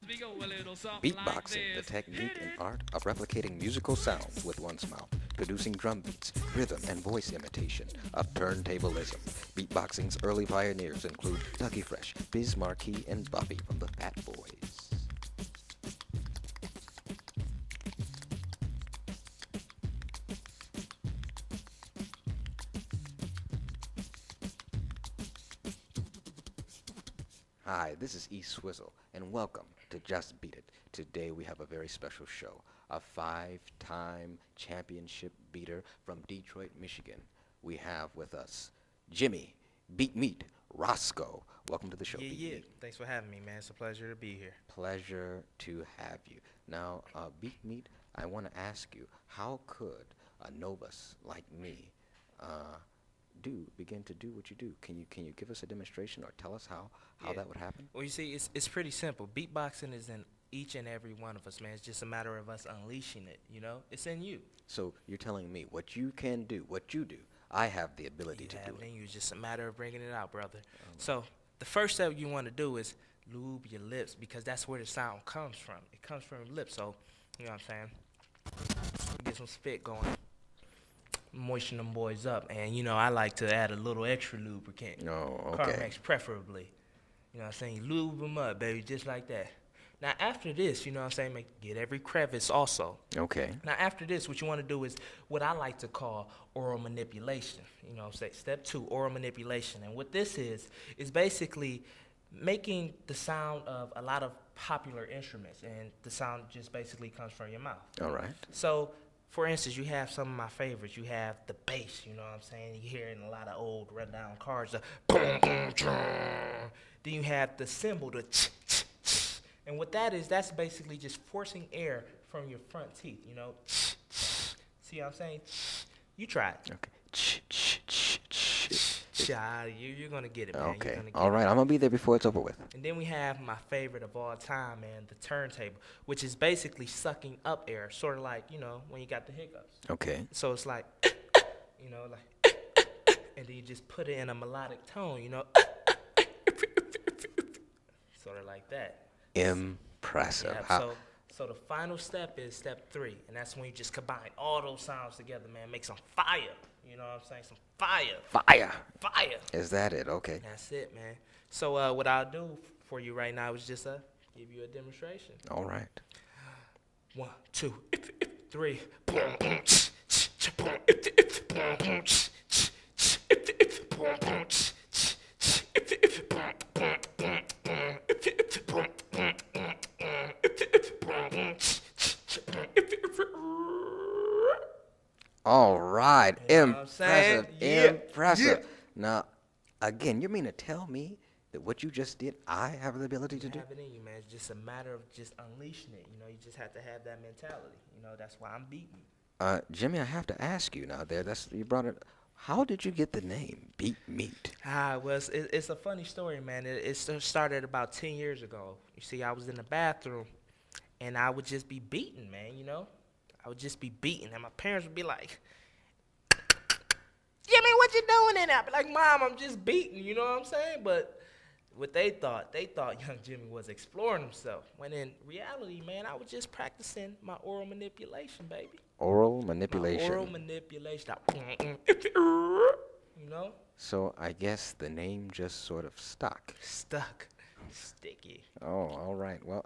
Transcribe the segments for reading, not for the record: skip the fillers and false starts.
We go a little something like Beatboxing, the this. technique and art of replicating musical sounds with one's mouth, producing drum beats, rhythm, and voice imitation of turntablism. Beatboxing's early pioneers include Dougie Fresh, Biz Markie, and Buffy from the Fat Boys. Hi, this is E Swizzle, and welcome to Just Beat It. Today we have a very special show. A five-time championship beater from Detroit, Michigan. We have with us Jimmy, Beat Meat, Roscoe. Welcome to the show, Yeah, Beat yeah. Meat. Thanks for having me, man. It's a pleasure to be here. Pleasure to have you. Now, Beat Meat, I want to ask you, how could a novice like me begin to do what you do? Can you give us a demonstration or tell us how Yeah. that would happen? Well, you see, it's pretty simple. Beatboxing is in each and every one of us, man. It's just a matter of us unleashing it, you know? It's in you. So you're telling me what you can do, what you do, I have the ability You to have do it it. in you. It's just a matter of bringing it out, brother. So the first step you want to do is lube your lips because that's where the sound comes from. It comes from your lips. So, you know what I'm saying? Get some spit going. Moisten them boys up. And, you know, I like to add a little extra lubricant. Oh, okay. Carmex preferably. You know what I'm saying? You lube them up, baby, just like that. Now, after this, you know what I'm saying, get every crevice also. Okay. Now, after this, what you want to do is what I like to call oral manipulation. You know, say step 2, oral manipulation. And what this is basically making the sound of a lot of popular instruments. And the sound just basically comes from your mouth. All right. So, for instance, you have some of my favorites. You have the bass, you know what I'm saying? You hear it in a lot of old rundown cars. The boom, boom, boom. Then you have the cymbal, the ch. And what that is, that's basically just forcing air from your front teeth, you know? See what I'm saying? You try it. Okay. Ch, ch, ch, ch. You're going to get it, man. You're Okay. gonna get All right. I'm gonna be there before it's over with. And then we have my favorite of all time, man, the turntable, which is basically sucking up air, sort of like, you know, when you got the hiccups. Okay. So it's like, you know, like, and then you just put it in a melodic tone, you know, sort of like that. Impressive. Yeah, How, so the final step is step 3, and that's when you just combine all those sounds together, man, make some fire. You know what I'm saying? Some fire. fire. Fire. Is that it? Okay. That's it, man. So what I'll do for you right now is just give you a demonstration. All right. 1, 2, 3. All right. You know what I'm saying? Impressive. Yeah. Impressive. Yeah. Now, again, you mean to tell me that what you just did, I have the ability to You do? have it in you, man. It's just a matter of just unleashing it. You know, you just have to have that mentality. You know, that's why I'm beating you. Jimmy, I have to ask you now. You brought it. How did you get the name Beat Meat? Well, it's a funny story, man. It started about 10 years ago. You see, I was in the bathroom, and I would just be beating, man, you know? I would just be beating, and my parents would be like, Jimmy, what you doing in there? I'd be like, Mom, I'm just beating, you know what I'm saying? But what they thought young Jimmy was exploring himself. When in reality, man, I was just practicing my oral manipulation, baby. Oral manipulation. My oral manipulation. You know? So I guess the name just sort of stuck. Stuck. Sticky. Oh, all right. Well,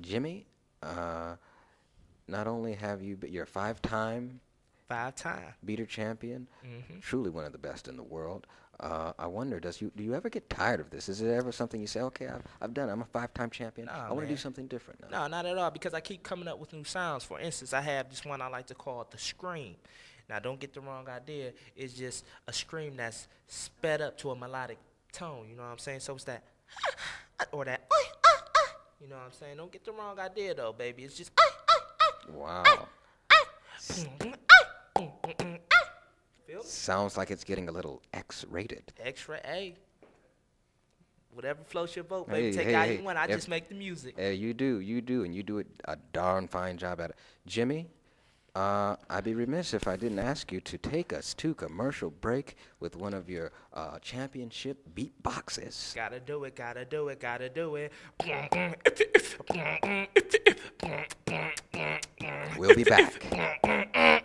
Jimmy, not only have you're a 5-time 5-time. beater champion, Mm-hmm. truly one of the best in the world. I wonder, do you ever get tired of this? Is it ever something you say, okay, I've done it. I'm a 5-time champion. Nah, I want to do man. something different now. No, not at all, because I keep coming up with new sounds. For instance, I have this one I like to call the scream. Now, don't get the wrong idea. It's just a scream that's sped up to a melodic tone. You know what I'm saying? So it's that, or that, you know what I'm saying? Don't get the wrong idea, though, baby. It's just, Wow. feel me? Sounds like it's getting a little X-rated. Extra A. Whatever floats your boat, baby. Take Hey, out hey, you want. I if- just make the music. You do, and you do a darn fine job at it. Jimmy, I'd be remiss if I didn't ask you to take us to commercial break with one of your championship beatboxes. Gotta do it, gotta do it, gotta do it. We'll be back.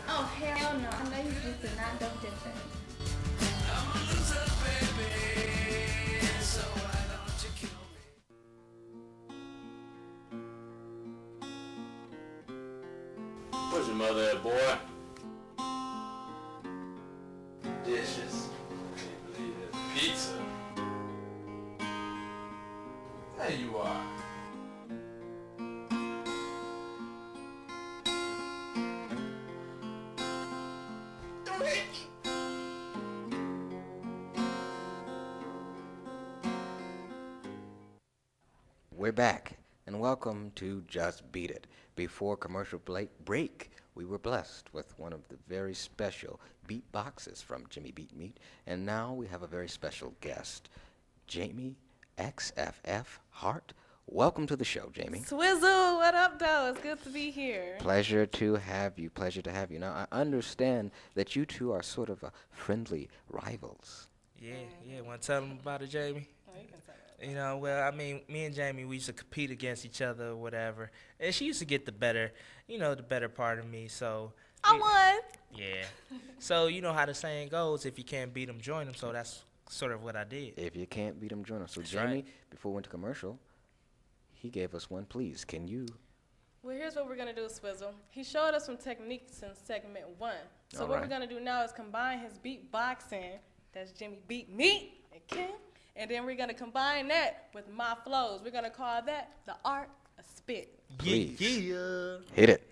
Oh, hell no. I know you just did not do different. Where's your mother at, boy? Dishes. Can't believe it. Pizza. There you are. Don't hit me. We're back, and welcome to Just Beat It. Before commercial break, we were blessed with one of the very special beatboxes from Jimmy Beat Meat, and now we have a very special guest, Jamie XFF Hart. Welcome to the show, Jamie. Swizzle, what up, though? It's good to be here. Pleasure to have you. Pleasure to have you. Now, I understand that you two are sort of friendly rivals. Yeah. Want to tell them about it, Jamie? Oh, you can say that. You know, well, I mean, me and Jamie, we used to compete against each other or whatever. And she used to get the better part of me, so. I won. Yeah. So, you know how the saying goes, if you can't beat them, join them. So that's sort of what I did. If you can't beat them, join them. So, That's Jamie, right. before we went to commercial, he gave us one. Please, can you? Well, here's what we're going to do, Swizzle. He showed us some techniques in segment 1. So All what right. we're going to do now is combine his beatboxing, that's Jimmy Beat Me and Kim, and then we're going to combine that with my flows. We're going to call that the art of spit. Please. Yeah. Hit it.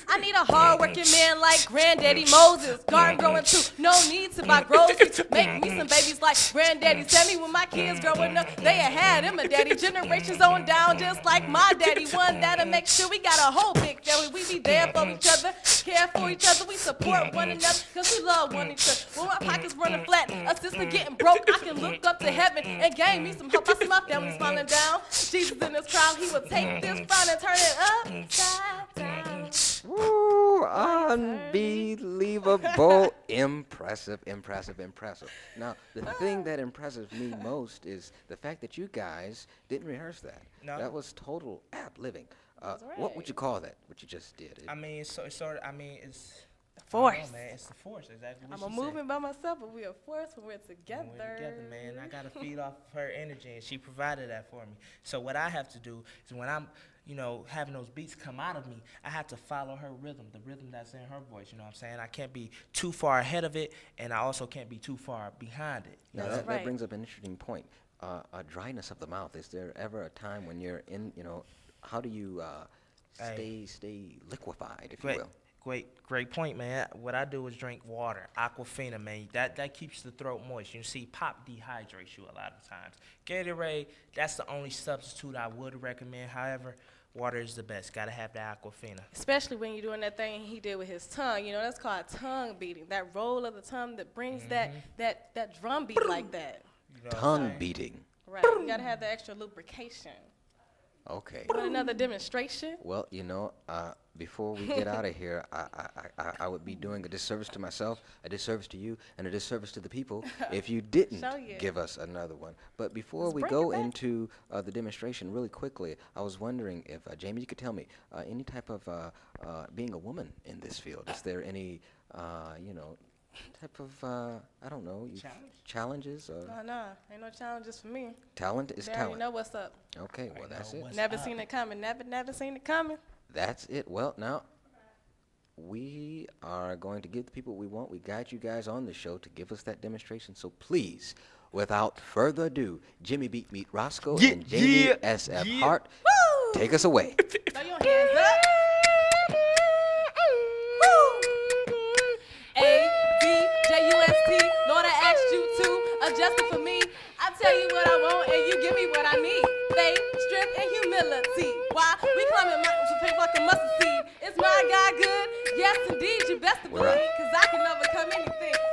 I need a hard-working man like Granddaddy Moses. Garden growing too, no need to buy groceries. Make me some babies like Granddaddy. Tell me when my kids growing up, they had him a daddy. Generations on down, just like my daddy. One that'll make sure we got a whole big family. We be there for each other, care for each other. We support one another, cause we love one another. When my pockets running flat, a sister getting broke, I can look up to heaven and gain me some hope. I see my family smiling down. Jesus in this crowd, he would take this frown and turn it upside down. Woo, unbelievable. Impressive. Now, the thing that impresses me most is the fact that you guys didn't rehearse that. No. That was total ad-libbing. That's What right. would you call that, what you just did? I mean, it's sort of, I mean, it's. Force. I don't know, man. It's the force, exactly what I'm a she said. movement by myself, but we are force when we're together. When we're together, man. I gotta feed off of her energy, and she provided that for me. So what I have to do is when I'm, having those beats come out of me, I have to follow her rhythm, the rhythm that's in her voice. You know what I'm saying? I can't be too far ahead of it, and I also can't be too far behind it. Now, That's that right. brings up an interesting point. A dryness of the mouth. Is there ever a time when you're in, how do you stay liquefied, if you will? Great point, man. What I do is drink water, Aquafina, man. That keeps the throat moist. You see, pop dehydrates you a lot of times. Gatorade, that's the only substitute I would recommend. However, water is the best. Gotta have the Aquafina. Especially when you're doing that thing he did with his tongue. That's called tongue beating. That roll of the tongue that brings that drum beat like that. You know what I'm Tongue saying? beating. Right. You gotta have the extra lubrication. Okay. Want another demonstration? Well, before we get out of here, I would be doing a disservice to myself, a disservice to you, and a disservice to the people if you didn't Show you. give us another one. But before Let's we bring go it back. into the demonstration really quickly, I was wondering if, Jamie, you could tell me, any type of being a woman in this field, is there any, type of, I don't know, challenges? No, ain't no challenges for me. Talent is They already talent. know what's up. Okay, well, that's it. Never seen it coming. Never seen it coming. That's it. Well, now, we are going to give the people what we want. We got you guys on the show to give us that demonstration. So please, without further ado, Jimmy Beat Meat Roscoe and Jamie SF Hart, Woo! take us away. Throw your hands up. Woo! A-B-J-U-S-T, Lord of Action. Yes, indeed, you best to We're out. believe, cause I can overcome anything.